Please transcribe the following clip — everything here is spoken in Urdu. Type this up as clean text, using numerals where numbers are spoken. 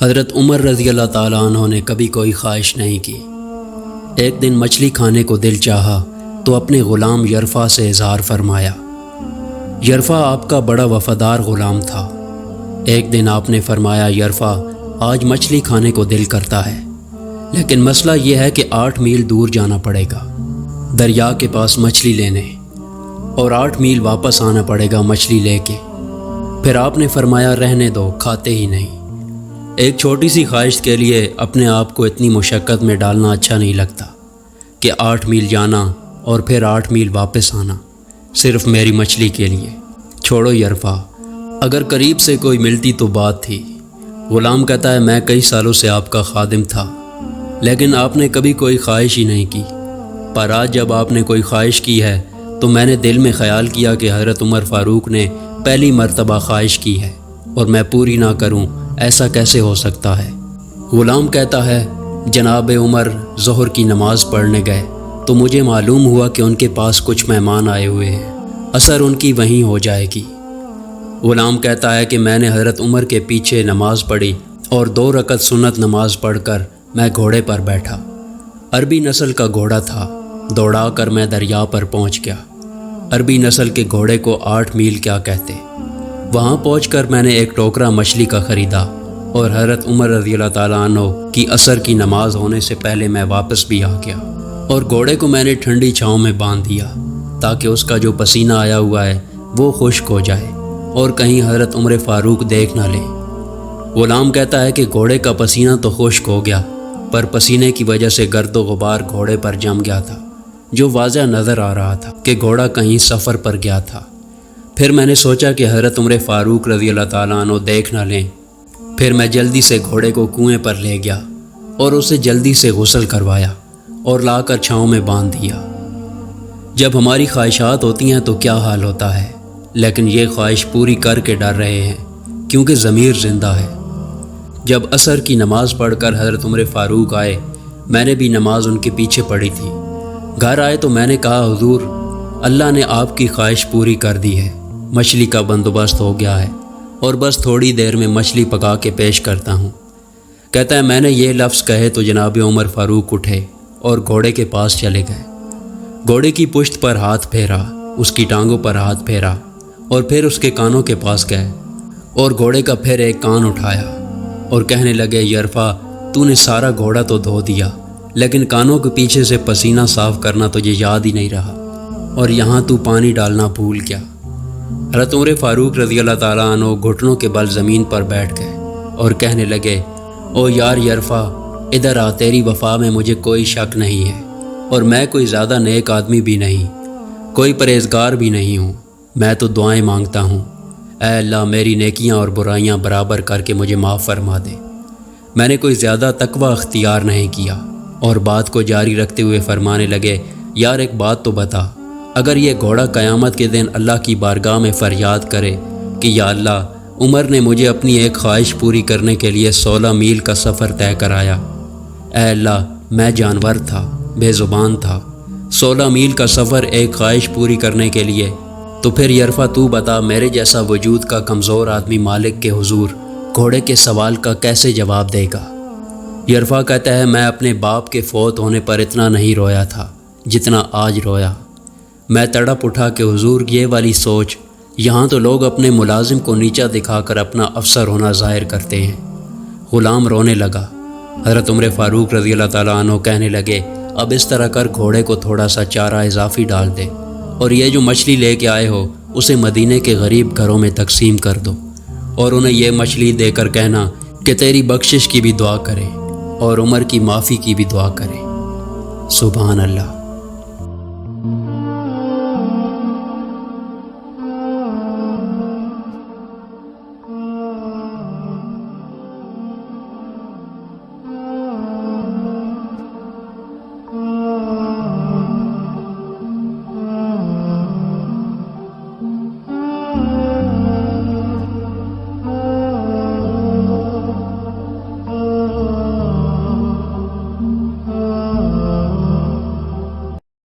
حضرت عمر رضی اللہ تعالیٰ عنہ نے کبھی کوئی خواہش نہیں کی۔ ایک دن مچھلی کھانے کو دل چاہا تو اپنے غلام یرفا سے اظہار فرمایا۔ یرفا آپ کا بڑا وفادار غلام تھا۔ ایک دن آپ نے فرمایا، یرفا آج مچھلی کھانے کو دل کرتا ہے، لیکن مسئلہ یہ ہے کہ 8 میل دور جانا پڑے گا دریا کے پاس مچھلی لینے، اور 8 میل واپس آنا پڑے گا مچھلی لے کے۔ پھر آپ نے فرمایا، رہنے دو، کھاتے ہی نہیں۔ ایک چھوٹی سی خواہش کے لیے اپنے آپ کو اتنی مشقت میں ڈالنا اچھا نہیں لگتا کہ 8 میل جانا اور پھر 8 میل واپس آنا صرف میری مچھلی کے لیے۔ چھوڑو یرفا، اگر قریب سے کوئی ملتی تو بات تھی۔ غلام کہتا ہے، میں کئی سالوں سے آپ کا خادم تھا، لیکن آپ نے کبھی کوئی خواہش ہی نہیں کی، پر آج جب آپ نے کوئی خواہش کی ہے تو میں نے دل میں خیال کیا کہ حضرت عمر فاروق نے پہلی مرتبہ خواہش کی ہے اور میں پوری نہ کروں، ایسا کیسے ہو سکتا ہے؟ غلام کہتا ہے، جناب عمر ظہر کی نماز پڑھنے گئے تو مجھے معلوم ہوا کہ ان کے پاس کچھ مہمان آئے ہوئے ہیں، اثر ان کی وہیں ہو جائے گی۔ غلام کہتا ہے کہ میں نے حضرت عمر کے پیچھے نماز پڑھی اور 2 رکعت سنت نماز پڑھ کر میں گھوڑے پر بیٹھا۔ عربی نسل کا گھوڑا تھا، دوڑا کر میں دریا پر پہنچ گیا۔ عربی نسل کے گھوڑے کو 8 میل کیا کہتے۔ وہاں پہنچ کر میں نے ایک ٹوکرا مچھلی کا خریدا اور حضرت عمر رضی اللہ تعالیٰ عنہ کی عصر کی نماز ہونے سے پہلے میں واپس بھی آ گیا، اور گھوڑے کو میں نے ٹھنڈی چھاؤں میں باندھ دیا تاکہ اس کا جو پسینہ آیا ہوا ہے وہ خشک ہو جائے اور کہیں حضرت عمر فاروق دیکھ نہ لیں۔ غلام کہتا ہے کہ گھوڑے کا پسینہ تو خشک ہو گیا، پر پسینے کی وجہ سے گرد و غبار گھوڑے پر جم گیا تھا، جو واضح نظر آ رہا تھا کہ گھوڑا کہیں سفر پر گیا تھا۔ پھر میں نے سوچا کہ حضرت عمر فاروق رضی اللہ تعالیٰ عنہ دیکھ نہ لیں۔ پھر میں جلدی سے گھوڑے کو کنویں پر لے گیا اور اسے جلدی سے غسل کروایا اور لا کر چھاؤں میں باندھ دیا۔ جب ہماری خواہشات ہوتی ہیں تو کیا حال ہوتا ہے، لیکن یہ خواہش پوری کر کے ڈر رہے ہیں کیونکہ ضمیر زندہ ہے۔ جب عصر کی نماز پڑھ کر حضرت عمر فاروق آئے، میں نے بھی نماز ان کے پیچھے پڑھی تھی۔ گھر آئے تو میں نے کہا، حضور اللہ نے آپ کی خواہش پوری کر دی ہے، مچھلی کا بندوبست ہو گیا ہے اور بس تھوڑی دیر میں مچھلی پکا کے پیش کرتا ہوں۔ کہتا ہے، میں نے یہ لفظ کہے تو جناب عمر فاروق اٹھے اور گھوڑے کے پاس چلے گئے۔ گھوڑے کی پشت پر ہاتھ پھیرا، اس کی ٹانگوں پر ہاتھ پھیرا اور پھر اس کے کانوں کے پاس گئے اور گھوڑے کا پھر ایک کان اٹھایا اور کہنے لگے، یرفا تو نے سارا گھوڑا تو دھو دیا، لیکن کانوں کے پیچھے سے پسینہ صاف کرنا تجھے یاد ہی نہیں رہا، اور یہاں تو پانی ڈالنا بھول گیا۔ حضرت عمر فاروق رضی اللہ تعالیٰ عنہ گھٹنوں کے بل زمین پر بیٹھ گئے اور کہنے لگے، او یار یرفا ادھر آ، تیری وفا میں مجھے کوئی شک نہیں ہے، اور میں کوئی زیادہ نیک آدمی بھی نہیں، کوئی پرہیزگار بھی نہیں ہوں، میں تو دعائیں مانگتا ہوں، اے اللہ میری نیکیاں اور برائیاں برابر کر کے مجھے معاف فرما دے۔ میں نے کوئی زیادہ تقوی اختیار نہیں کیا، اور بات کو جاری رکھتے ہوئے فرمانے لگے، یار ایک بات تو بتا، اگر یہ گھوڑا قیامت کے دن اللہ کی بارگاہ میں فریاد کرے کہ یا اللہ عمر نے مجھے اپنی ایک خواہش پوری کرنے کے لیے 16 میل کا سفر طے کرایا، اے اللہ میں جانور تھا، بے زبان تھا، 16 میل کا سفر ایک خواہش پوری کرنے کے لیے، تو پھر یرفا تو بتا میرے جیسا وجود کا کمزور آدمی مالک کے حضور گھوڑے کے سوال کا کیسے جواب دے گا؟ یرفا کہتا ہے، میں اپنے باپ کے فوت ہونے پر اتنا نہیں رویا تھا جتنا آج رویا۔ میں تڑپ اٹھا کہ حضور یہ والی سوچ، یہاں تو لوگ اپنے ملازم کو نیچا دکھا کر اپنا افسر ہونا ظاہر کرتے ہیں۔ غلام رونے لگا۔ حضرت عمر فاروق رضی اللہ تعالیٰ عنہ کہنے لگے، اب اس طرح کر گھوڑے کو تھوڑا سا چارہ اضافی ڈال دے، اور یہ جو مچھلی لے کے آئے ہو اسے مدینے کے غریب گھروں میں تقسیم کر دو، اور انہیں یہ مچھلی دے کر کہنا کہ تیری بخشش کی بھی دعا کرے اور عمر کی معافی کی بھی دعا کرے۔ سبحان اللہ۔